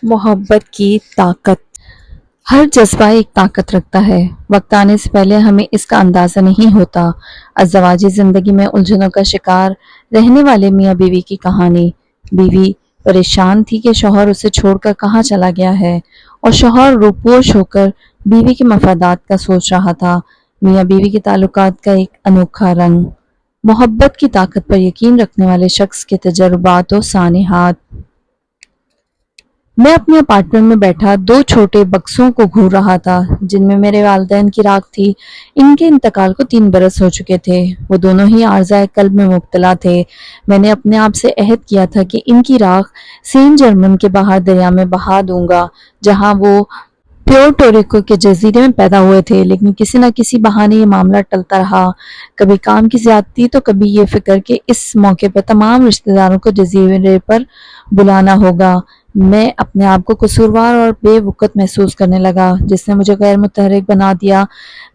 محبت کی طاقت۔ ہر جذبہ ایک طاقت رکھتا ہے، وقت آنے سے پہلے ہمیں اس کا اندازہ نہیں ہوتا۔ ازدواجی زندگی میں الجھنوں کا شکار رہنے والے میاں بیوی کی کہانی۔ بیوی پریشان تھی کہ شوہر اسے چھوڑ کر کہاں چلا گیا ہے، اور شوہر روپوش ہو کر بیوی کے مفادات کا سوچ رہا تھا۔ میاں بیوی کے تعلقات کا ایک انوکھا رنگ۔ محبت کی طاقت پر یقین رکھنے والے شخص کے تجربات و سانحات۔ میں اپنے اپارٹمنٹ میں بیٹھا دو چھوٹے بکسوں کو گھور رہا تھا جن میں میرے والدین کی راکھ تھی۔ ان کے انتقال کو 3 برس ہو چکے تھے۔ وہ دونوں ہی عارضہ قلب میں مبتلا تھے۔ میں نے اپنے آپ سے عہد کیا تھا کہ ان کی راکھ سین جرمن کے باہر دریا میں بہا دوں گا جہاں وہ پیورٹو کے جزیرے میں پیدا ہوئے تھے، لیکن کسی نہ کسی بہانے یہ معاملہ ٹلتا رہا۔ کبھی کام کی زیادتی تو کبھی یہ فکر کہ اس موقع پر تمام رشتہ داروں کو جزیرے پر بلانا ہوگا۔ میں اپنے آپ کو قصوروار اور بے وقت محسوس کرنے لگا جس نے مجھے غیر متحرک بنا دیا۔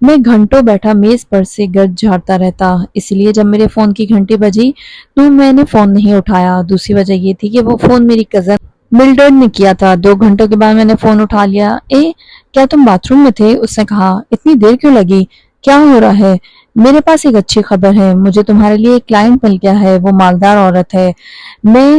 میں گھنٹوں بیٹھا میز پر سے گرد جھاڑتا رہتا، اس لیے جب میرے فون کی گھنٹی بجی تو میں نے فون نہیں اٹھایا۔ دوسری وجہ یہ تھی کہ وہ فون میری کزن ملڈرڈ نے کیا تھا۔ 2 گھنٹوں کے بعد میں نے فون اٹھا لیا۔ کیا تم باتھ روم میں تھے؟ اس نے کہا۔ اتنی دیر کیوں لگی؟ کیا ہو رہا ہے؟ میرے پاس ایک اچھی خبر ہے، مجھے تمہارے لیے ایک کلائنٹ مل گیا ہے۔ وہ مالدار عورت ہے۔ میں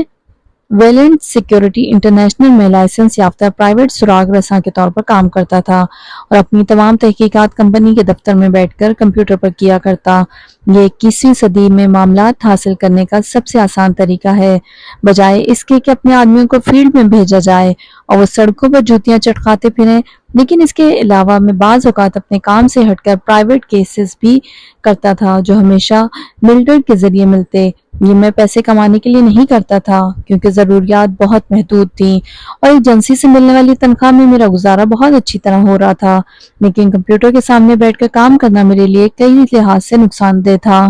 ویلنٹ سیکیورٹی انٹرنیشنل میں لائسنس یافتہ پرائیویٹ سراغ رساں کے طور پر کام کرتا تھا اور اپنی تمام تحقیقات کمپنی کے دفتر میں بیٹھ کر کمپیوٹر پر کیا کرتا۔ یہ 21ویں صدی میں معاملات حاصل کرنے کا سب سے آسان طریقہ ہے، بجائے اس کے کہ اپنے آدمیوں کو فیلڈ میں بھیجا جائے اور وہ سڑکوں پر جوتیاں چٹکاتے پھریں۔ لیکن اس کے علاوہ میں بعض اوقات اپنے کام سے ہٹ کر پرائیویٹ کیسز بھی کرتا تھا جو ہمیشہ ملڈرڈ کے ذریعے ملتے۔ یہ میں پیسے کمانے کے لیے نہیں کرتا تھا کیونکہ ضروریات بہت محدود تھیں اور ایک ایجنسی سے ملنے والی تنخواہ میں میرا گزارا بہت اچھی طرح ہو رہا تھا، لیکن کمپیوٹر کے سامنے بیٹھ کر کام کرنا میرے لیے کئی لحاظ سے نقصان دہ تھا۔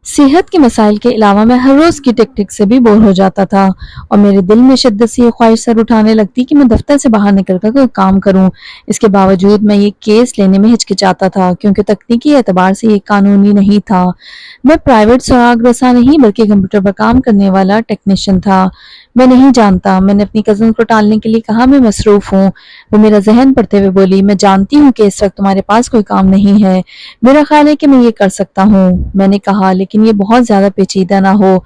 صحت کے مسائل کے علاوہ میں ہر روز کی ٹک ٹک سے بھی بور ہو جاتا تھا اور میرے دل میں شدت سے یہ خواہش سر اٹھانے لگتی کہ میں دفتر سے باہر نکل کر کوئی کام کروں۔ اس کے باوجود میں یہ کیس لینے میں ہچکچاتا تھا کیونکہ تکنیکی اعتبار سے یہ قانونی نہیں تھا۔ میں پرائیویٹ سراغ رساں نہیں بلکہ کمپیوٹر پر کام کرنے والا ٹیکنیشین تھا۔ میں نہیں جانتا، میں نے اپنی کزن کو ٹالنے کے لیے کہا، میں مصروف ہوں۔ وہ میرا ذہن پڑھتے ہوئے بولی، میں جانتی ہوں کہ اس وقت تمہارے پاس کوئی کام نہیں ہے، میرا خیال ہے کہ میں یہ کر سکتا ہوں۔ میں نے کہا، لیکن یہ بہت زیادہ پیچیدہ نہ ہو۔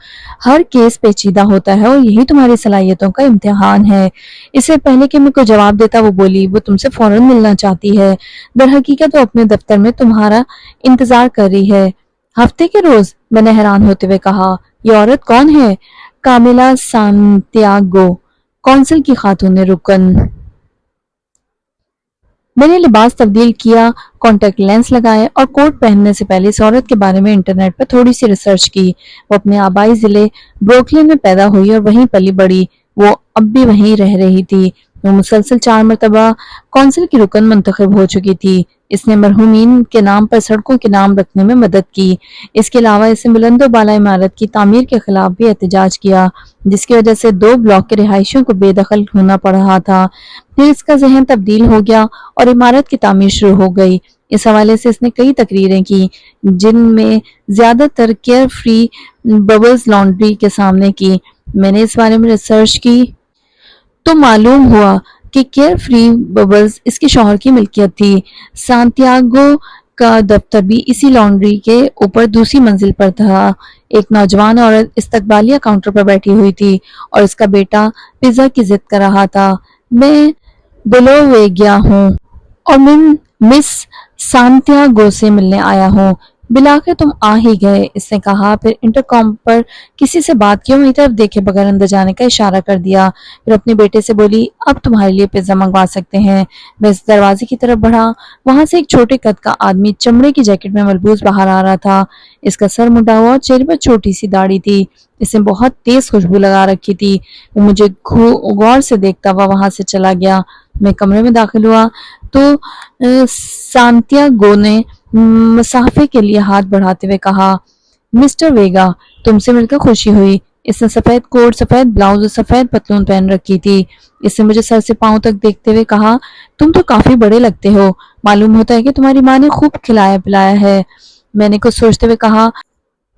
ہر کیس پیچیدہ ہوتا ہے اور یہی تمہاری صلاحیتوں کا امتحان ہے۔ اس سے پہلے کہ میں کوئی جواب دیتا وہ بولی، وہ تم سے فوراً ملنا چاہتی ہے، در حقیقت وہ اپنے دفتر میں تمہارا انتظار کر رہی ہے۔ ہفتے کے روز؟ میں نے حیران ہوتے ہوئے کہا۔ یہ عورت کون ہے؟ کامیلا سانتیاگو، کونسل کی خاتون رکن۔ میں نے لباس تبدیل کیا، کانٹیکٹ لینس لگائے اور کوٹ پہننے سے پہلے اس عورت کے بارے میں انٹرنیٹ پر تھوڑی سی ریسرچ کی۔ وہ اپنے آبائی ضلع بروکلن میں پیدا ہوئی اور وہیں پلی بڑھی۔ وہ اب بھی وہیں رہ رہی تھی۔ وہ مسلسل 4 مرتبہ کونسل کی رکن منتخب ہو چکی تھی۔ اس نے مرحومین کے نام پر سڑکوں کے نام رکھنے میں مدد کی۔ اس کے علاوہ اس نے بلند و بالا عمارت کی تعمیر کے خلاف بھی احتجاج کیا جس کی وجہ سے 2 بلاک کے رہائشیوں کو بے دخل ہونا پڑ رہا تھا۔ پھر اس کا ذہن تبدیل ہو گیا اور عمارت کی تعمیر شروع ہو گئی۔ اس حوالے سے اس نے کئی تقریریں کی جن میں زیادہ تر کیئر فری ببلز لانڈری کے سامنے کی۔ میں نے اس بارے میں ریسرچ کی تو معلوم ہوا کہ کیئر فری ببلز اس کے شوہر کی ملکیت تھی۔ سانتیاگو کا دفتر بھی اسی لانڈری کے اوپر دوسری منزل پر تھا۔ ایک نوجوان عورت استقبالیہ کاؤنٹر پر بیٹھی ہوئی تھی اور اس کا بیٹا پیزا کی ضد کر رہا تھا۔ میں بلوویگیا ہوں اور میں مس سانتیاگو سے ملنے آیا ہوں۔ بالآخر تم آ ہی گئے، اس نے کہا، پھر انٹرکام پر کسی سے بات کی اور میری طرف دیکھے بغیر اندر جانے کا اشارہ کر دیا۔ پھر اپنے بیٹے سے بولی، اب تمہارے لیے پیزا منگوا سکتے ہیں۔ میں اس دروازے کی طرف بڑھا۔ وہاں سے ایک چھوٹے قد کا آدمی چمڑے کی جیکٹ میں ملبوس باہر آ رہا تھا۔ اس کا سر مڈا ہوا اور چہرے پر چھوٹی سی داڑھی تھی۔ اس نے بہت تیز خوشبو لگا رکھی تھی۔ وہ مجھے غور سے دیکھتا ہوا وہاں سے چلا گیا۔ میں کمرے میں داخل ہوا تو سانتیاگو نے مصافحے کے لیے ہاتھ بڑھاتے ہوئے کہا، مسٹر ویگا، تم سے مل کر خوشی ہوئی۔ اس نے سفید کوٹ، سفید بلاؤز اور سفید پتلون پہن رکھی تھی۔ اس نے مجھے سر سے پاؤں تک دیکھتے ہوئے کہا، تم تو کافی بڑے لگتے ہو، معلوم ہوتا ہے کہ تمہاری ماں نے خوب کھلایا پلایا ہے۔ میں نے کچھ سوچتے ہوئے کہا،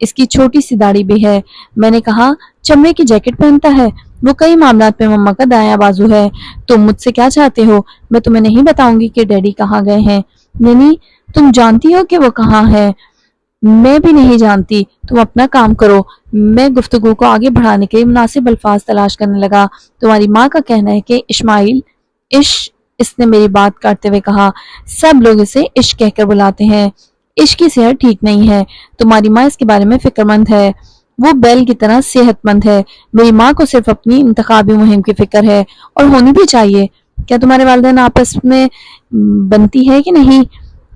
اس کی چھوٹی سی داڑھی بھی ہے۔ میں نے کہا چمڑے کی جیکٹ پہنتا ہے، وہ کئی معاملات میں مما کا دایاں بازو ہے۔ تم مجھ سے کیا چاہتے ہو؟ میں تمہیں نہیں بتاؤں گی کہ ڈیڈی کہاں گئے ہیں۔ نہیں، تم جانتی ہو کہ وہ کہاں ہے؟ میں بھی نہیں جانتی، تم اپنا کام کرو۔ میں گفتگو کو آگے بڑھانے کے مناسب الفاظ تلاش کرنے لگا۔ تمہاری ماں کا کہنا ہے کہ اسماعیل اس نے میری بات کاٹتے ہوئے کہا، سب لوگ اسے عشق کہہ کر بلاتے ہیں۔ عشق کی صحت ٹھیک نہیں ہے، تمہاری ماں اس کے بارے میں فکر مند ہے، وہ بیل کی طرح صحت مند ہے۔ میری ماں کو صرف اپنی انتخابی مہم کی فکر ہے، اور ہونی بھی چاہیے۔ کیا تمہارے والدین آپس میں بنتی ہے کہ نہیں؟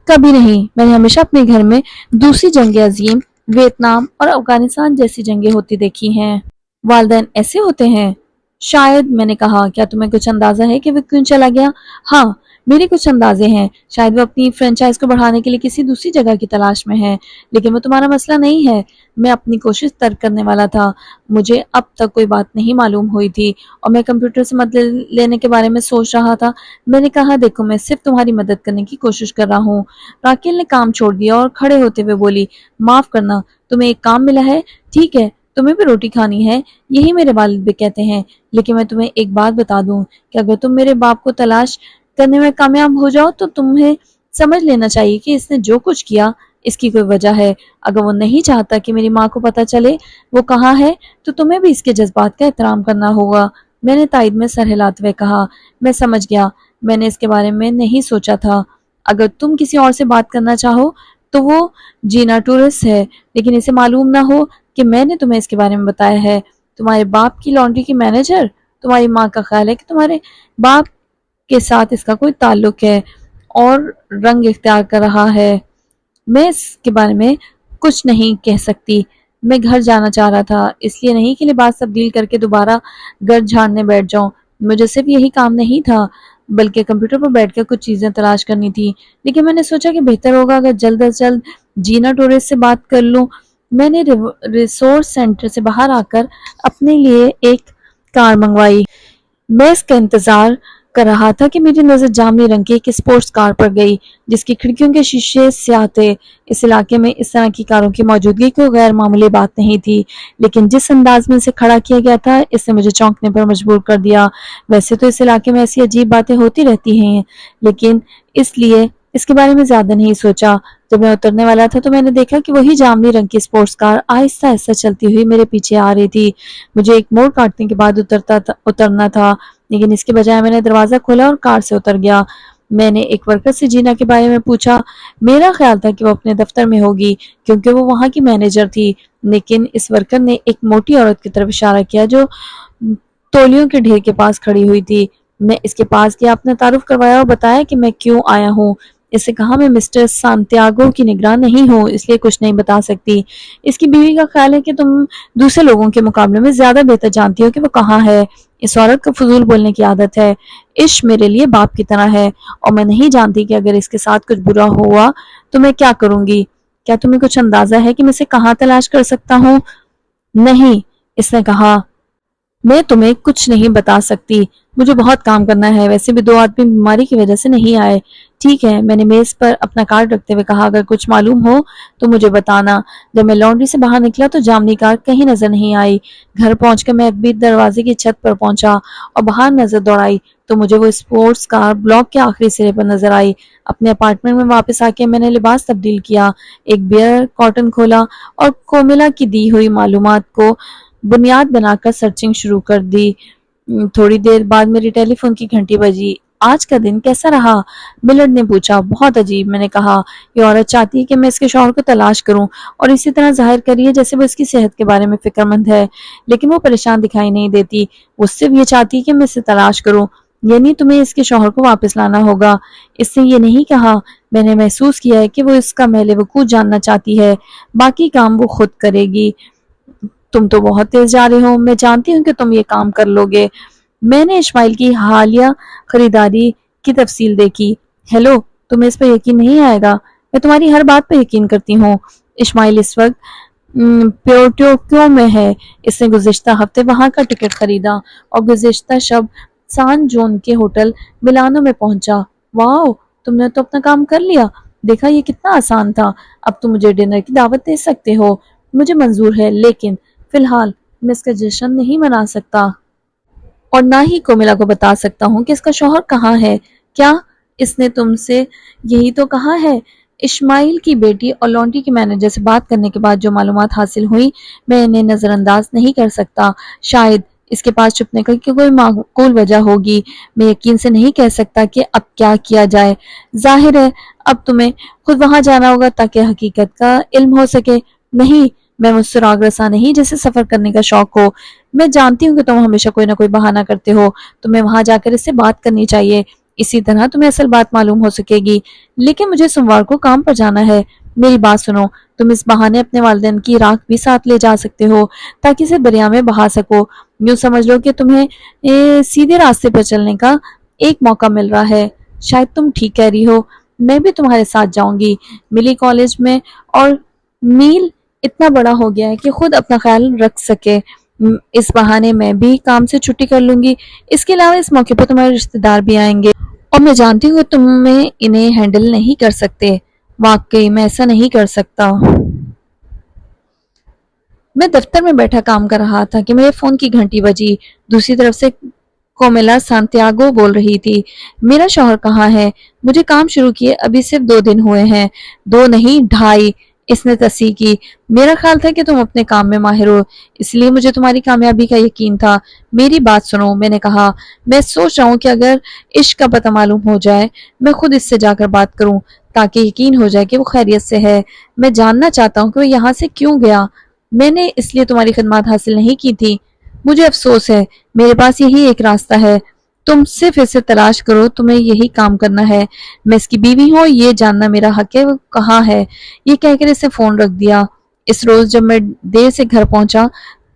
کبھی نہیں۔ میں نے ہمیشہ اپنے گھر میں دوسری جنگ عظیم، ویتنام اور افغانستان جیسی جنگیں ہوتی دیکھی ہیں۔ والدین ایسے ہوتے ہیں؟ شاید، میں نے کہا۔ کیا تمہیں کچھ اندازہ ہے کہ وہ کیوں چلا گیا؟ ہاں، میرے کچھ اندازے ہیں۔ شاید وہ اپنی فرنچائز کو بڑھانے کے لیے کسی دوسری جگہ کی تلاش میں ہے، لیکن وہ تمہارا مسئلہ نہیں ہے۔ میں اپنی کوشش ترک کرنے والا تھا۔ مجھے اب تک کوئی بات نہیں معلوم ہوئی تھی، اور میں کمپیوٹر سے مدد لینے کے بارے میں سوچ رہا تھا۔ میں نے کہا دیکھو، میں صرف تمہاری مدد کرنے کی کوشش کر رہا ہوں۔ راکیل نے کام چھوڑ دیا اور کھڑے ہوتے ہوئے بولی، معاف کرنا، تمہیں ایک کام ملا ہے؟ ٹھیک ہے، تمہیں بھی روٹی کھانی ہے، یہی میرے والد بھی کہتے ہیں۔ لیکن میں تمہیں ایک بات بتا دوں کہ اگر تم میرے باپ کو تلاش کرنے میں کامیاب ہو جاؤ تو تمہیں سمجھ لینا چاہیے کہ اس نے جو کچھ کیا اس کی کوئی وجہ ہے۔ اگر وہ نہیں چاہتا کہ میری ماں کو پتہ چلے وہ کہاں ہے تو تمہیں بھی اس کے جذبات کا احترام کرنا ہوگا۔ میں نے تائید میں سر ہلاتے ہوئے کہا، میں سمجھ گیا، میں نے اس کے بارے میں نہیں سوچا تھا۔ اگر تم کسی اور سے بات کرنا چاہو تو وہ جینا ٹورس ہے، لیکن اسے معلوم نہ ہو کہ میں نے تمہیں اس کے بارے میں بتایا ہے۔ تمہارے باپ کی لانڈری کی مینیجر؟ تمہاری ماں کا خیال ہے کہ تمہارے باپ کے ساتھ اس کا کوئی تعلق ہے اور رنگ اختیار کر رہا ہے۔ میں اس کے بارے میں کچھ نہیں کہہ سکتی۔ میں گھر جانا چاہ رہا تھا، اس لیے نہیں کہ لباس تبدیل کر کے دوبارہ گھر جھاڑنے بیٹھ جاؤں۔ مجھے صرف یہی کام نہیں تھا، بلکہ کمپیوٹر پر بیٹھ کر کچھ چیزیں تلاش کرنی تھی۔ لیکن میں نے سوچا کہ بہتر ہوگا اگر جلد از جلد جینا ٹورس سے بات کر لوں۔ میں نے ریسورس سینٹر سے باہر آ کر اپنے لیے ایک کار منگوائی۔ میں اس کا انتظار کر رہا تھا کہ میری نظر جامنی رنگ کی ایک اسپورٹس کار پر گئی جس کی کھڑکیوں کے شیشے سیاہ تھے۔ اس علاقے میں اس طرح کی کاروں کی موجودگی کوئی غیر معمولی بات نہیں تھی، لیکن جس انداز میں اسے کھڑا کیا گیا تھا اس نے مجھے چونکنے پر مجبور کر دیا۔ ویسے تو اس علاقے میں ایسی عجیب باتیں ہوتی رہتی ہیں، لیکن اس لیے اس کے بارے میں زیادہ نہیں سوچا۔ جب میں اترنے والا تھا تو میں نے دیکھا کہ وہی جامنی رنگ کی اسپورٹس کار آہستہ آہستہ چلتی ہوئی میرے پیچھے آ رہی تھی۔ مجھے ایک موڑ کاٹنے کے بعد اترنا تھا، لیکن اس کے بجائے میں نے دروازہ کھولا اور کار سے اتر گیا۔ میں نے ایک ورکر سے جینا کے بارے میں پوچھا۔ میرا خیال تھا کہ وہ اپنے دفتر میں ہوگی کیونکہ وہ وہاں کی مینیجر تھی، لیکن اس ورکر نے ایک موٹی عورت کی طرف اشارہ کیا جو تولیوں کے ڈھیر کے پاس کھڑی ہوئی تھی۔ میں اس کے پاس گیا، اپنا تعارف کروایا اور بتایا کہ میں کیوں آیا ہوں۔ اس سے کہا، میں مسٹر سانتیاگو کی نگران نہیں ہوں، اس لیے کچھ نہیں بتا سکتی۔ اس کی بیوی کا خیال ہے کہ تم دوسرے لوگوں کے مقابلے میں زیادہ بہتر جانتی ہو کہ وہ کہاں ہے۔ اس عورت کو فضول بولنے کی عادت ہے۔ عشق میرے لیے باپ کی طرح ہے، اور میں نہیں جانتی کہ اگر اس کے ساتھ کچھ برا ہوا تو میں کیا کروں گی۔ کیا تمہیں کچھ اندازہ ہے کہ میں اسے کہاں تلاش کر سکتا ہوں؟ نہیں، اس نے کہا، میں تمہیں کچھ نہیں بتا سکتی، مجھے بہت کام کرنا ہے۔ ویسے بھی 2 آدمی بیماری کی وجہ سے نہیں آئے۔ ٹھیک ہے، میں نے میز پر اپنا کارڈ رکھتے ہوئے کہا، اگر کچھ معلوم ہو تو مجھے بتانا۔ جب میں لانڈری سے باہر نکلا تو جامنی کار کہیں نظر نہیں آئی۔ گھر پہنچ کر میں اکبر دروازے کی چھت پر پہنچا اور باہر نظر دوڑائی تو مجھے وہ اسپورٹس کار بلاک کے آخری سرے پر نظر آئی۔ اپنے اپارٹمنٹ میں واپس آ کے میں نے لباس تبدیل کیا، ایک بیئر کارٹن کھولا اور کوملا کی دی ہوئی معلومات کو بنیاد بنا کر سرچنگ شروع کر دی۔ تھوڑی دیر بعد میری ٹیلی فون کی گھنٹی بجی۔ آج کا دن کیسا رہا؟ ملرڈ نے پوچھا۔ بہت عجیب، میں نے کہا۔ یہ عورت چاہتی ہے کہ میں اس کے شوہر کو تلاش کروں اور اسی طرح ظاہر کریے جیسے وہ اس کی صحت کے بارے میں فکر مند ہے، لیکن وہ پریشان دکھائی نہیں دیتی۔ وہ صرف یہ چاہتی ہے کہ میں اسے تلاش کروں، یعنی تمہیں اس کے شوہر کو واپس لانا ہوگا۔ اس نے یہ نہیں کہا۔ میں نے محسوس کیا ہے کہ وہ اس کا محل وقوع جاننا چاہتی ہے، باقی کام وہ خود کرے گی۔ تم تو بہت تیز جا رہے ہو، میں جانتی ہوں کہ تم یہ کام کر لو گے۔ میں نے اسماعیل کی حالیہ خریداری کی تفصیل دیکھی۔ ہیلو، تمہیں اس پر یقین نہیں آئے گا، میں تمہاری ہر بات پر یقین کرتی ہوں۔ اسماعیل اس وقت پیورٹو میں ہے۔ اس نے گزشتہ ہفتے وہاں کا ٹکٹ خریدا اور گزشتہ شب سان جون کے ہوٹل ملانو میں پہنچا۔ واو، تم نے تو اپنا کام کر لیا، دیکھا یہ کتنا آسان تھا۔ اب تم مجھے ڈنر کی دعوت دے سکتے ہو۔ مجھے منظور ہے، لیکن فی الحال میں اس کا جشن نہیں منا سکتا اور نہ ہی کوملا کو بتا سکتا ہوں کہ اس کا شوہر کہاں ہے۔ کیا اس نے تم سے یہی تو کہا ہے؟ اسماعیل کی بیٹی اور لانڈری کے مینیجر سے بات کرنے کے بعد جو معلومات حاصل ہوئی میں انہیں نظر انداز نہیں کر سکتا۔ شاید اس کے پاس چھپنے کی کوئی معقول وجہ ہوگی۔ میں یقین سے نہیں کہہ سکتا کہ اب کیا کیا جائے۔ ظاہر ہے اب تمہیں خود وہاں جانا ہوگا تاکہ حقیقت کا علم ہو سکے۔ نہیں، میں وہ سراغ رساں نہیں جسے سفر کرنے کا شوق ہو۔ میں جانتی ہوں کہ تم ہمیشہ کوئی نہ کوئی بہانہ کرتے ہو۔ تمہیں وہاں جا کر اس سے بات کرنی چاہیے، اسی طرح تمہیں اصل بات معلوم ہو سکے گی۔ لیکن مجھے سوموار کو کام پر جانا ہے۔ میری بات سنو، تم اس بہانے اپنے والدین کی راکھ بھی ساتھ لے جا سکتے ہو تاکہ اسے دریا میں بہا سکو۔ یوں سمجھ لو کہ تمہیں سیدھے راستے پر چلنے کا ایک موقع مل رہا ہے۔ شاید تم ٹھیک کہہ رہی ہو، میں بھی تمہارے ساتھ جاؤں گی۔ ملی کالج میں اور میل اتنا بڑا ہو گیا ہے کہ خود اپنا خیال رکھ سکے۔ اس بہانے میں بھی کام سے چھٹی کر لوں گی۔ اس کے علاوہ اس موقع پر تمہارے رشتہ دار بھی آئیں گے اور میں جانتی ہوں کہ تم انہیں ہینڈل نہیں کر سکتے۔ واقعی میں ایسا نہیں کر سکتا۔ میں دفتر میں بیٹھا کام کر رہا تھا کہ میرے فون کی گھنٹی بجی۔ دوسری طرف سے کومیلا سانتیاگو بول رہی تھی۔ میرا شوہر کہاں ہے؟ مجھے کام شروع کیے ابھی صرف 2 دن ہوئے ہیں۔ 2 نہیں 2.5، اس نے تصحیح کی۔ میرا خیال تھا کہ تم اپنے کام میں ماہر ہو، اس لیے مجھے تمہاری کامیابی کا یقین تھا۔ میری بات سنو، میں نے کہا، میں سوچ رہا ہوں کہ اگر عشق کا پتہ معلوم ہو جائے میں خود اس سے جا کر بات کروں تاکہ یقین ہو جائے کہ وہ خیریت سے ہے۔ میں جاننا چاہتا ہوں کہ وہ یہاں سے کیوں گیا۔ میں نے اس لیے تمہاری خدمات حاصل نہیں کی تھی۔ مجھے افسوس ہے، میرے پاس یہی ایک راستہ ہے۔ تم صرف اسے تلاش کرو، تمہیں یہی کام کرنا ہے۔ میں اس کی بیوی ہوں، یہ جاننا میرا حق ہے وہ کہاں ہے۔ یہ کہہ کر اسے فون رکھ دیا۔ اس روز جب میں دیر سے گھر پہنچا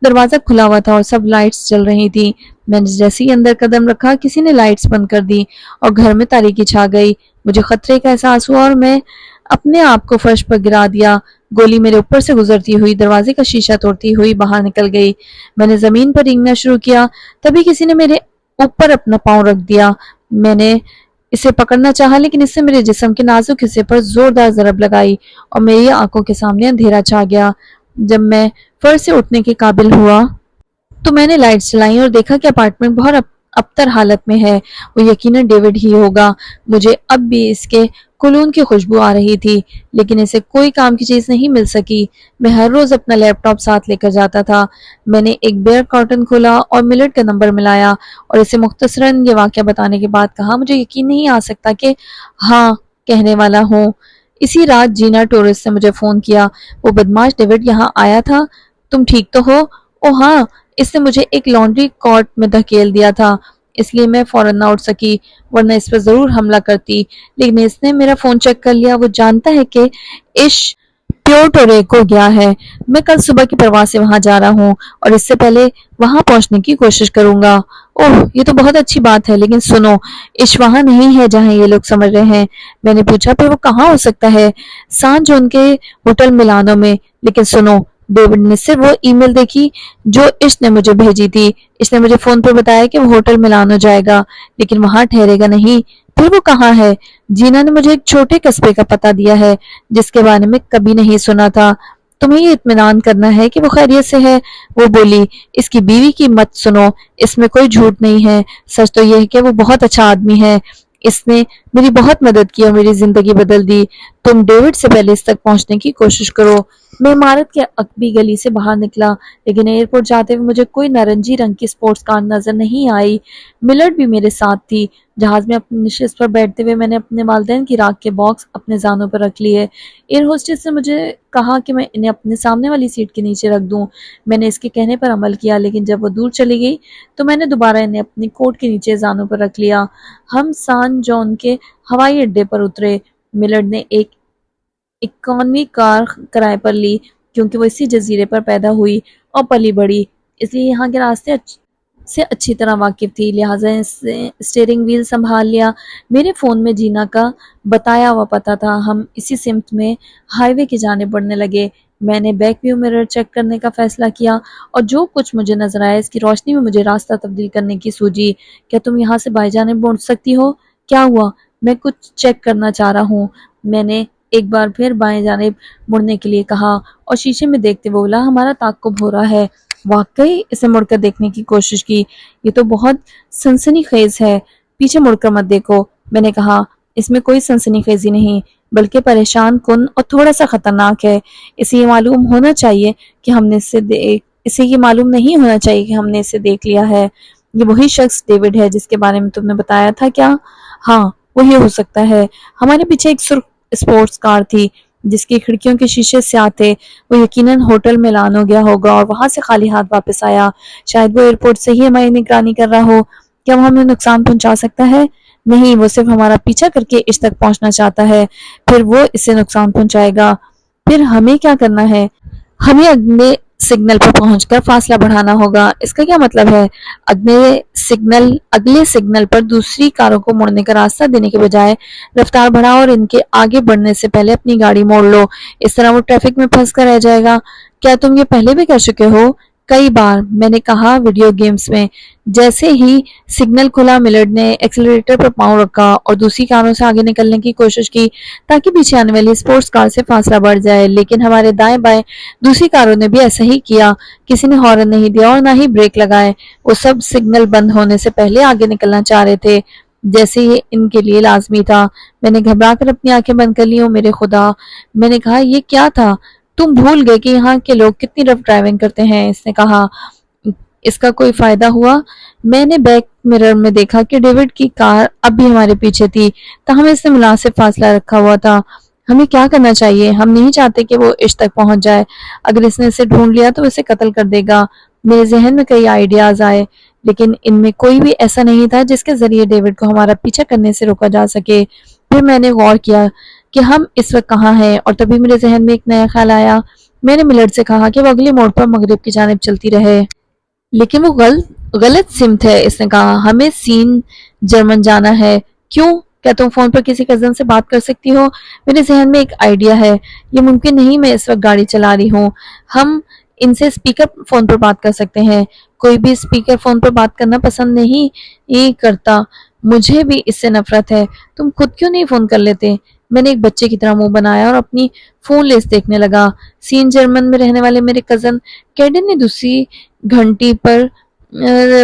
دروازہ کھلا ہوا تھا اور سب لائٹس جل رہی تھی۔ میں نے جیسے ہی اندر قدم رکھا کسی نے لائٹس بند کر دی اور گھر میں تاریکی چھا گئی۔ مجھے خطرے کا احساس ہوا اور میں اپنے آپ کو فرش پر گرا دیا۔ گولی میرے اوپر سے گزرتی ہوئی دروازے کا شیشہ توڑتی ہوئی باہر نکل گئی۔ میں نے زمین پر رینگنا شروع کیا، تبھی کسی نے میرے اوپر اپنا پاؤں رکھ دیا۔ میں نے اسے پکڑنا چاہا لیکن اس سے میرے جسم کے نازک حصے پر زوردار ضرب لگائی اور میری آنکھوں کے سامنے اندھیرا چھا گیا۔ جب میں فرش سے اٹھنے کے قابل ہوا تو میں نے لائٹس جلائیں اور دیکھا کہ اپارٹمنٹ بہت ابتر حالت میں ہے۔ وہ یقیناً ڈیوڈ ہی ہوگا۔ مجھے اب بھی اس کے کولون کی خوشبو آ رہی تھی، لیکن اسے کوئی کام کی چیز نہیں مل سکی۔ میں ہر روز اپنا لیپ ٹاپ ساتھ لے کر جاتا تھا۔ میں نے ایک بیئر کارٹن کھولا اور ملٹ کا نمبر ملایا اور اسے مختصراً یہ واقعہ بتانے کے بعد کہا، مجھے یقین نہیں آ سکتا کہ ہاں کہنے والا ہوں۔ اسی رات جینا ٹورس نے مجھے فون کیا۔ وہ بدماش ڈیوڈ یہاں آیا تھا۔ تم ٹھیک تو ہو؟ اوہ ہاں، اس نے مجھے ایک لانڈری کارٹ میں دھکیل دیا تھا، اس لیے میں فوراً نہ اٹھ سکی، ورنہ اس پر ضرور حملہ کرتی۔ لیکن اس نے میرا فون چیک کر لیا۔ وہ جانتا ہے کہ عش پیورٹو ریکو گیا ہے۔ میں کل صبح کی پرواز سے وہاں جا رہا ہوں اور اس سے پہلے وہاں پہنچنے کی کوشش کروں گا۔ اوہ، یہ تو بہت اچھی بات ہے، لیکن سنو، عش وہاں نہیں ہے جہاں یہ لوگ سمجھ رہے ہیں۔ میں نے پوچھا، پھر وہ کہاں ہو سکتا ہے؟ سان جون کے ہوٹل ملانو میں۔ لیکن سنو، ڈیوڈ نے صرف وہ ای میل دیکھی جو عش نے مجھے بھیجی تھی۔ اس نے مجھے فون پر بتایا کہ وہ ہوٹل ملانو جائے گا لیکن وہاں ٹھہرے گا نہیں۔ پھر وہ کہاں ہے؟ جینا نے مجھے ایک چھوٹے قصبے کا پتہ دیا ہے جس کے بارے میں کبھی نہیں سنا تھا۔ تمہیں یہ اطمینان کرنا ہے کہ وہ خیریت سے ہے۔ وہ بولی، اس کی بیوی کی مت سنو، اس میں کوئی جھوٹ نہیں ہے۔ سچ تو یہ ہے کہ وہ بہت اچھا آدمی ہے۔ اس نے میری بہت مدد کی اور میری زندگی بدل دی۔ تم ڈیوڈ سے پہلے اس تک پہنچنے کی کوشش کرو۔ میں عمارت کے عقبی گلی سے باہر نکلا لیکن ایئرپورٹ جاتے ہوئے مجھے کوئی نارنجی رنگ کی سپورٹس کار نظر نہیں آئی۔ ملٹ بھی میرے ساتھ تھی۔ جہاز میں اپنی نشست پر بیٹھتے ہوئے میں نے اپنے والدین کی راکھ کے باکس اپنے زانوں پر رکھ لیے۔ ایئر ہوسٹس نے مجھے کہا کہ میں انہیں اپنے سامنے والی سیٹ کے نیچے رکھ دوں۔ میں نے اس کے کہنے پر عمل کیا، لیکن جب وہ دور چلی گئی تو میں نے دوبارہ انہیں اپنی کوٹ کے نیچے زانوں پر رکھ لیا۔ ہم سان جون کے ہوائی اڈے پر اترے۔ ملٹ نے ایک اکانومی کار کرائے پر لی کیونکہ وہ اسی جزیرے پر پیدا ہوئی اور پلی بڑھی، اس لیے یہاں کے راستے سے اچھی طرح واقف تھی، لہٰذا اسٹیئرنگ وہیل سنبھال لیا۔ میرے فون میں جینا کا بتایا ہوا پتہ تھا۔ ہم اسی سمت میں ہائی وے کی جانب بڑھنے لگے۔ میں نے بیک ویو مرر چیک کرنے کا فیصلہ کیا اور جو کچھ مجھے نظر آیا اس کی روشنی میں مجھے راستہ تبدیل کرنے کی سوجی۔ کیا تم یہاں سے بائیں جانب مڑ سکتی ہو؟ کیا ہوا؟ میں کچھ چیک کرنا چاہ رہا ہوں۔ میں نے ایک بار پھر بائیں جانب مڑنے کے لیے کہا اور شیشے میں دیکھتے ہوئے بولا ہمارا تعاقب ہو رہا ہے۔ واقعی اسے مڑ کر دیکھنے کی کوشش کی۔ یہ تو بہت سنسنی خیز ہے، پیچھے مڑ کر مت دیکھو۔ میں نے کہا اس میں کوئی سنسنی خیزی نہیں بلکہ پریشان کن اور تھوڑا سا خطرناک ہے۔ اسے یہ معلوم ہونا چاہیے کہ ہم نے اسے یہ معلوم نہیں ہونا چاہیے کہ ہم نے اسے دیکھ لیا ہے۔ یہ وہی شخص ڈیوڈ ہے جس کے بارے میں تم نے بتایا تھا کیا؟ ہاں وہی ہو سکتا ہے۔ ہمارے پیچھے ایک سرخ اسپورٹس کار تھی جس کی کھڑکیوں کے شیشے سیاہ تھے۔ وہ یقیناً ہوٹل میں اعلان ہو گیا ہوگا اور وہاں سے خالی ہاتھ واپس آیا۔ شاید وہ ایئرپورٹ سے ہی ہماری نگرانی کر رہا ہو۔ کیا وہ ہمیں نقصان پہنچا سکتا ہے؟ نہیں، وہ صرف ہمارا پیچھا کر کے اس تک پہنچنا چاہتا ہے، پھر وہ اسے نقصان پہنچائے گا۔ پھر ہمیں کیا کرنا ہے؟ ہمیں اگلے سگنل پر پہنچ کر فاصلہ بڑھانا ہوگا۔ اس کا کیا مطلب ہے؟ اگلے سگنل پر دوسری کاروں کو مڑنے کا راستہ دینے کے بجائے رفتار بڑھاؤ اور ان کے آگے بڑھنے سے پہلے اپنی گاڑی موڑ لو۔ اس طرح وہ ٹریفک میں پھنس کر رہ جائے گا۔ کیا تم یہ پہلے بھی کر چکے ہو؟ کئی بار، میں نے کہا، ویڈیو گیمز میں۔ جیسے ہی سگنل کھلا ملرڈ نے ایکسیلریٹر پر پاؤں رکھا اور دوسری کاروں سے آگے نکلنے کی کوشش کی تاکہ پیچھے آنے والی اسپورٹس کار سے فاصلہ بڑھ جائے، لیکن ہمارے دائیں بائیں دوسری کاروں نے بھی ایسا ہی کیا۔ کسی نے ہارن نہیں دیا اور نہ ہی بریک لگائے۔ وہ سب سگنل بند ہونے سے پہلے آگے نکلنا چاہ رہے تھے جیسے یہ ان کے لیے لازمی تھا۔ میں نے گھبرا کر اپنی آنکھیں بند کر لیں۔ میرے خدا، میں نے کہا، یہ کیا تھا؟ تم بھول گئے کہ یہاں کے لوگ کتنی رف ڈرائیونگ کرتے ہیں؟ اس نے کہا۔ اس کا کوئی فائدہ ہوا؟ میں نے بیک مرر میں دیکھا کہ ڈیوڈ کی کار اب بھی ہمارے پیچھے تھی، تاہم اس نے مناسب فاصلہ رکھا ہوا تھا۔ ہمیں کیا کرنا چاہیے؟ ہم نہیں چاہتے کہ وہ عش تک پہنچ جائے۔ اگر اس نے اسے ڈھونڈ لیا تو اسے قتل کر دے گا۔ میرے ذہن میں کئی آئیڈیاز آئے لیکن ان میں کوئی بھی ایسا نہیں تھا جس کے ذریعے ڈیوڈ کو ہمارا پیچھا کرنے سے روکا جا سکے۔ پھر میں نے غور کیا کہ ہم اس وقت کہاں ہیں اور تبھی میرے ذہن میں ایک نیا خیال آیا۔ میں نے ملرڈ سے کہا کہ وہ اگلے موڑ پر مغرب کی جانب چلتی رہے۔ لیکن وہ غلط سمت ہے، اس نے کہا۔ ہمیں سین جرمن جانا ہے۔ کیوں؟ کیا تم فون پر کسی کزن سے بات کر سکتی ہو؟ میرے ذہن میں ایک آئیڈیا ہے۔ یہ ممکن نہیں، میں اس وقت گاڑی چلا رہی ہوں۔ ہم ان سے اسپیکر فون پر بات کر سکتے ہیں۔ کوئی بھی اسپیکر فون پر بات کرنا پسند نہیں کرتا۔ مجھے بھی اس سے نفرت ہے۔ تم خود کیوں نہیں فون کر لیتے؟ میں نے ایک بچے کی طرح منہ بنایا اور اپنی فون لیس دیکھنے لگا۔ سین جرمن میں رہنے والے میرے کزن کیڈن نے دوسری گھنٹی پر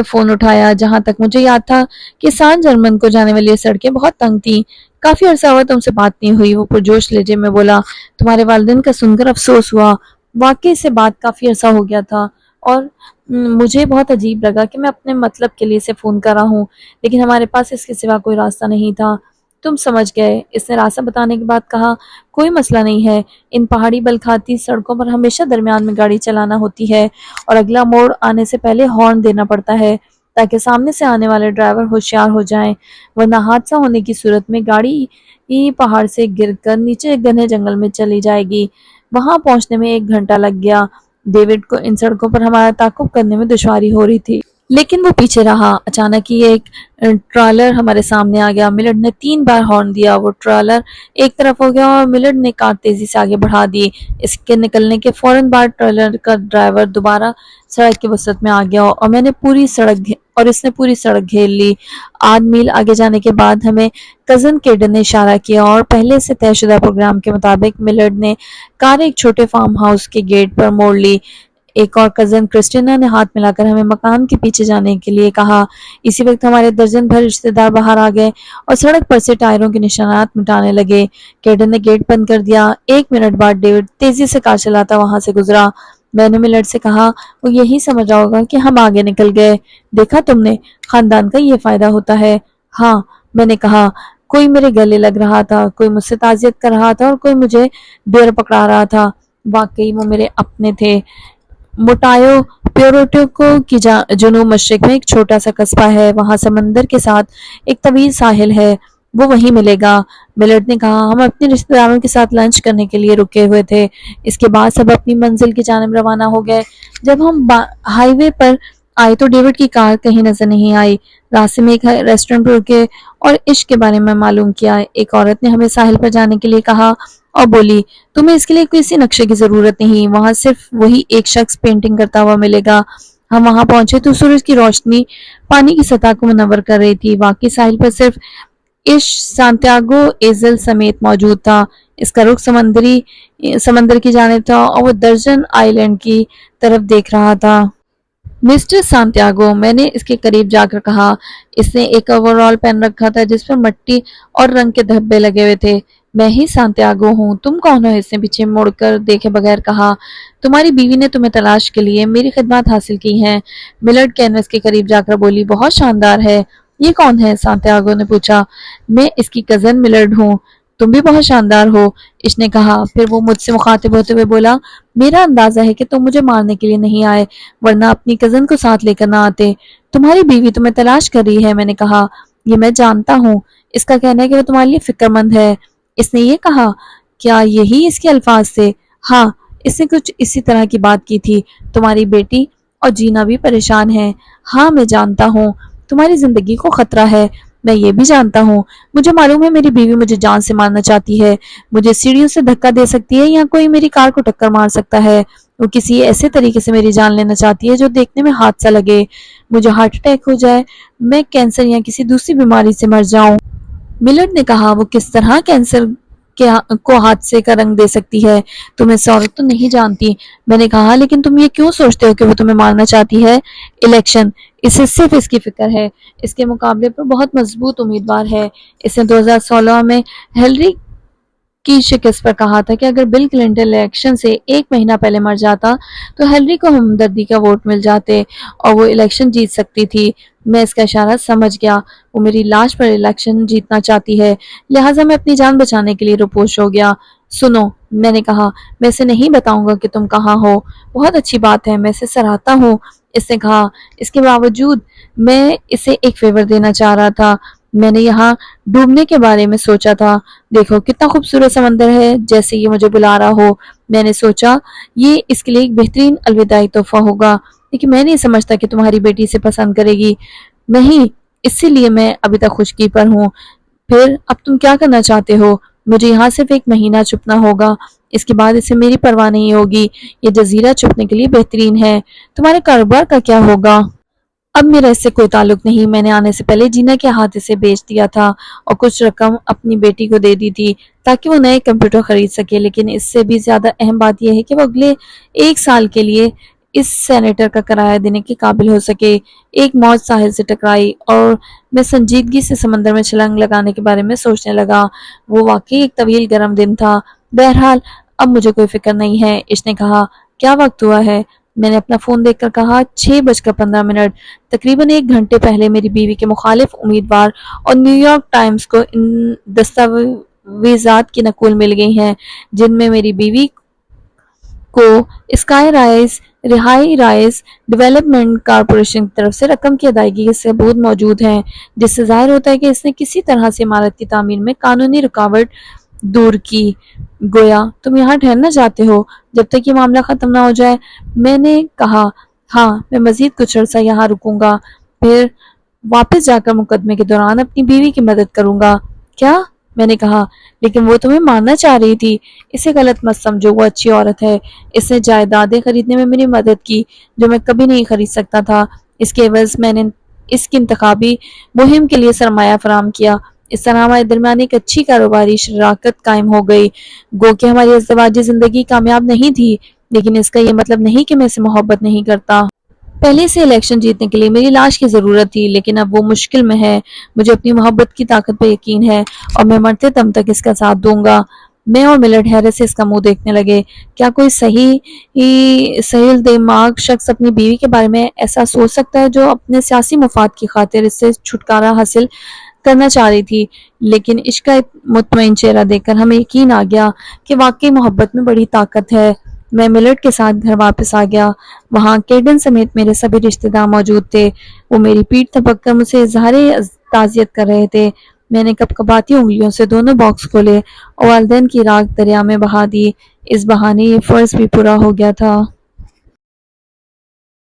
فون اٹھایا۔ جہاں تک مجھے یاد تھا کہ سان جرمن کو جانے والی سڑکیں بہت تنگ تھیں۔ کافی عرصہ ہوا تم سے بات نہیں ہوئی، وہ پرجوش لہجے میں بولا۔ تمہارے والدین کا سن کر افسوس ہوا۔ واقعی سے بات کافی عرصہ ہو گیا تھا اور مجھے بہت عجیب لگا کہ میں اپنے مطلب کے لیے اسے فون کر رہا ہوں، لیکن ہمارے پاس اس کے سوا کوئی راستہ نہیں تھا۔ تم سمجھ گئے، اس نے راستہ بتانے کے بعد کہا۔ کوئی مسئلہ نہیں ہے، ان پہاڑی بلکھاتی سڑکوں پر ہمیشہ درمیان میں گاڑی چلانا ہوتی ہے اور اگلا موڑ آنے سے پہلے ہارن دینا پڑتا ہے تاکہ سامنے سے آنے والے ڈرائیور ہوشیار ہو جائیں، ورنہ حادثہ ہونے کی صورت میں گاڑی پہاڑ سے گر کر نیچے گھنے جنگل میں چلی جائے گی۔ وہاں پہنچنے میں 1 گھنٹہ لگ گیا۔ ڈیوڈ کو ان سڑکوں پر ہمارا تعاقب کرنے میں دشواری ہو رہی تھی، لیکن وہ پیچھے رہا۔ اچانک ہی ایک ٹرالر ہمارے سامنے آ گیا۔ ملرڈ نے 3 بار ہارن دیا۔ وہ ٹرالر ایک طرف ہو گیا اور ملرڈ نے کار تیزی سے آگے بڑھا دی۔ اس کے نکلنے کے فوراً بعد ٹرالر کا ڈرائیور دوبارہ سڑک کے وسط میں آ گیا اور اس نے پوری سڑک گھیر لی۔ آدھ میل آگے جانے کے بعد ہمیں کزن کیڈن نے اشارہ کیا اور پہلے سے طے شدہ پروگرام کے مطابق ملرڈ نے کار ایک چھوٹے فارم ہاؤس کے گیٹ پر موڑ لی۔ ایک اور کزن کرسٹینا نے ہاتھ ملا کر ہمیں مکان کے پیچھے جانے کے لیے کہا۔ اسی وقت ہمارے درجن بھر رشتے دار باہر آ گئے اور سڑک پر سے ٹائروں کے نشانات مٹانے لگے۔ کیڈن نے گیٹ بند کر دیا۔ 1 منٹ بعد ڈیوڈ تیزی سے کار چلاتا وہاں سے گزرا۔ میں نے ملرڈ سے کہا، وہ یہی سمجھ رہا ہوگا کہ ہم آگے نکل گئے۔ دیکھا تم نے، خاندان کا یہ فائدہ ہوتا ہے۔ ہاں، میں نے کہا۔ کوئی میرے گلے لگ رہا تھا، کوئی مجھ سے تعزیت کر رہا تھا اور کوئی مجھے ڈیر پکڑا رہا تھا۔ واقعی وہ میرے اپنے تھے۔ موٹایو پیوریٹو کی جنوب مشرق میں ایک چھوٹا سا قصبہ ہے، وہاں سمندر کے ساتھ ایک طویل ساحل ہے، وہ وہیں ملے گا۔ ملرڈ نے کہا۔ ہم اپنے رشتہ داروں کے ساتھ لنچ کرنے کے لیے رکے ہوئے تھے۔ اس کے بعد سب اپنی منزل کی جانب روانہ ہو گئے۔ جب ہم ہائی وے پر آئے تو ڈیوڈ کی کار کہیں نظر نہیں آئی۔ راستے میں ایک ریسٹورنٹ پر رکے اور عشق کے بارے میں معلوم کیا۔ ایک عورت نے ہمیں ساحل پر جانے کے لیے کہا اور بولی، تمہیں اس کے لیے کسی نقشے کی ضرورت نہیں، وہاں صرف وہی ایک شخص پینٹنگ کرتا ہوا ملے گا۔ ہم وہاں پہنچے تو سورج کی روشنی پانی کی سطح کو منور کر رہی تھی۔ واقعی ساحل پر صرف سانتیاگو ایزل سمیت موجود تھا۔ اس کا رخ سمندر کی جانب تھا اور وہ درجن آئی لینڈ کی طرف دیکھ رہا تھا۔ مسٹر سانتیاگو، میں نے اس کے قریب جا کر کہا۔ اس نے ایک اوور آل پہن رکھا تھا جس پر مٹی اور رنگ کے دھبے لگے ہوئے تھے۔ میں ہی سانتیاگو ہوں، تم کون ہو؟ اس نے پیچھے مڑ کر دیکھے بغیر کہا۔ تمہاری بیوی نے تمہیں تلاش کے لیے میری خدمات حاصل کی ہیں۔ ملرڈ کینوس کے قریب جا کر بولی۔ بہت شاندار ہے۔ یہ کون ہے؟ سانتیاگو نے پوچھا۔ میں اس کی کزن ملرڈ ہوں۔ تم بھی بہت شاندار ہو، اس نے کہا۔ پھر وہ مجھ سے مخاطب ہوتے ہوئے بولا، میرا اندازہ ہے کہ تم مجھے مارنے کے لیے نہیں آئے، ورنہ اپنی کزن کو ساتھ لے کر نہ آتے۔ تمہاری بیوی تمہیں تلاش کر رہی ہے، میں نے کہا۔ یہ میں جانتا ہوں، اس کا کہنا ہے کہ وہ تمہارے لیے فکر مند ہے۔ اس نے یہ کہا؟ کیا یہی اس کے الفاظ تھے؟ ہاں، اس نے کچھ اسی طرح کی بات کی تھی۔ تمہاری بیٹی اور جینا بھی پریشان ہے۔ ہاں میں جانتا ہوں، تمہاری زندگی کو خطرہ ہے۔ میں یہ بھی جانتا ہوں، مجھے معلوم ہے میری بیوی مجھے جان سے مارنا چاہتی ہے، مجھے سیڑھیوں سے دھکا دے سکتی ہے یا کوئی میری کار کو ٹکر مار سکتا ہے۔ وہ کسی ایسے طریقے سے میری جان لینا چاہتی ہے جو دیکھنے میں حادثہ لگے، مجھے ہارٹ اٹیک ہو جائے، میں کینسر یا کسی دوسری بیماری سے مر جاؤں۔ ملرڈ نے کہا۔ وہ کس طرح کینسر کو حادثے کا رنگ دے سکتی ہے؟ تم اس عورت تو نہیں جانتی، میں نے کہا۔ لیکن تم یہ کیوں سوچتے ہو کہ وہ تمہیں مارنا چاہتی ہے؟ الیکشن، اسے صرف اس کی فکر ہے۔ اس کے مقابلے پر بہت مضبوط امیدوار ہے۔ اس نے 2016 میں ہیلری کی شکست پر کہا تھا کہ اگر بل کلنٹن الیکشن سے 1 مہینہ پہلے مر جاتا تو ہیلری کو ہمدردی کا ووٹ مل جاتے اور وہ الیکشن جیت سکتی تھی۔ میں اس کا اشارہ سمجھ گیا۔ وہ میری لاش پر الیکشن جیتنا چاہتی ہے، لہٰذا میں اپنی جان بچانے کے لیے روپوش ہو گیا۔ سنو، میں نے کہا، میں اسے نہیں بتاؤں گا کہ تم کہاں ہو۔ بہت اچھی بات ہے، میں اسے سراہتا ہوں، اس نے کہا۔ اس کے باوجود میں اسے ایک فیور دینا چاہ رہا تھا۔ میں نے یہاں ڈوبنے کے بارے میں سوچا تھا۔ دیکھو کتنا خوبصورت سمندر ہے، جیسے یہ مجھے بلا رہا ہو۔ میں نے سوچا یہ اس کے لیے ایک بہترین الوداعی تحفہ ہوگا، لیکن میں نہیں سمجھتا کہ تمہاری بیٹی اسے پسند کرے گی۔ نہیں، اسی لیے میں ابھی تک خشکی پر ہوں۔ پھر اب تم کیا کرنا چاہتے ہو؟ مجھے یہاں صرف 1 مہینہ چھپنا ہوگا، اس کے بعد اسے میری پرواہ نہیں ہوگی۔ یہ جزیرہ چھپنے کے لیے بہترین ہے۔ تمہارے کاروبار کا کیا ہوگا؟ اب میرا اس سے کوئی تعلق نہیں۔ میں نے آنے سے پہلے جینا کے ہاتھ اسے بیچ دیا تھا اور کچھ رقم اپنی بیٹی کو دے دی تھی تاکہ وہ نئے کمپیوٹر خرید سکے، لیکن اس سے بھی زیادہ اہم بات یہ ہے کہ وہ اگلے 1 سال کے لیے اس سینیٹر کا کرایہ دینے کے قابل ہو سکے۔ ایک موج ساحل سے ٹکرائی اور میں سنجیدگی سے سمندر میں چھلانگ لگانے کے بارے میں سوچنے لگا۔ وہ واقعی ایک طویل گرم دن تھا۔ بہرحال اب مجھے کوئی فکر نہیں ہے، اس نے کہا۔ کیا وقت ہوا ہے؟ میں نے اپنا فون دیکھ کر کہا۔ 6:15۔ تقریباً 1 گھنٹے پہلے میری بیوی کے مخالف امیدوار اور نیو یارک ٹائمز کو ان دستاویزات کی نقول مل گئی ہیں جن میں میری بیوی کو اسکائی رائز رہائی رائز ڈیولپمنٹ کارپوریشن کی طرف سے رقم کی ادائیگی کے ثبوت موجود ہیں، جس سے ظاہر ہوتا ہے کہ اس نے کسی طرح سے عمارت کی تعمیر میں قانونی رکاوٹ دور کی۔ گویا تم یہاں ٹھہرنا چاہتے ہو جب تک یہ معاملہ ختم نہ ہو جائے، میں نے کہا۔ ہاں، میں مزید کچھ عرصہ یہاں رکوں گا، پھر واپس جا کر مقدمے کے دوران اپنی بیوی کی مدد کروں گا۔ کیا؟ میں نے کہا۔ لیکن وہ تمہیں مارنا چاہ رہی تھی۔ اسے غلط مت سمجھو، وہ اچھی عورت ہے۔ اس نے جائیدادیں خریدنے میں میری مدد کی جو میں کبھی نہیں خرید سکتا تھا۔ اس کے عوض میں نے اس کی انتخابی مہم کے لیے سرمایہ فراہم کیا۔ اس طرح ہمارے درمیان ایک اچھی کاروباری شراکت قائم ہو گئی۔ گو کہ ہماری ازدواجی زندگی کامیاب نہیں تھی، لیکن اس کا یہ مطلب نہیں کہ میں اسے محبت نہیں کرتا۔ پہلے سے الیکشن جیتنے کے لیے میری لاش کی ضرورت تھی، لیکن اب وہ مشکل میں ہے۔ مجھے اپنی محبت کی طاقت پہ یقین ہے اور میں مرتے دم تک اس کا ساتھ دوں گا۔ میں اور ملرڈ حیرت سے اس کا منہ دیکھنے لگے۔ کیا کوئی صحیح دماغ شخص اپنی بیوی کے بارے میں ایسا سوچ سکتا ہے جو اپنے سیاسی مفاد کی خاطر اس سے چھٹکارا حاصل کرنا چاہ رہی تھی؟ لیکن عشق کا مطمئن چہرہ دیکھ کر ہمیں یقین آ گیا کہ واقعی محبت میں بڑی طاقت ہے۔ میں ملرڈ کے ساتھ گھر واپس آ گیا۔ وہاں کیڈن سمیت میرے سبھی رشتہ دار موجود تھے۔ وہ میری پیٹھ تھپک کر مجھ سے اظہار تعزیت کر رہے تھے۔ میں نے کپکپاتی انگلیوں سے دونوں باکس کھولے اور والدین کی راکھ دریا میں بہا دی۔ اس بہانے یہ فرض بھی پورا ہو گیا تھا۔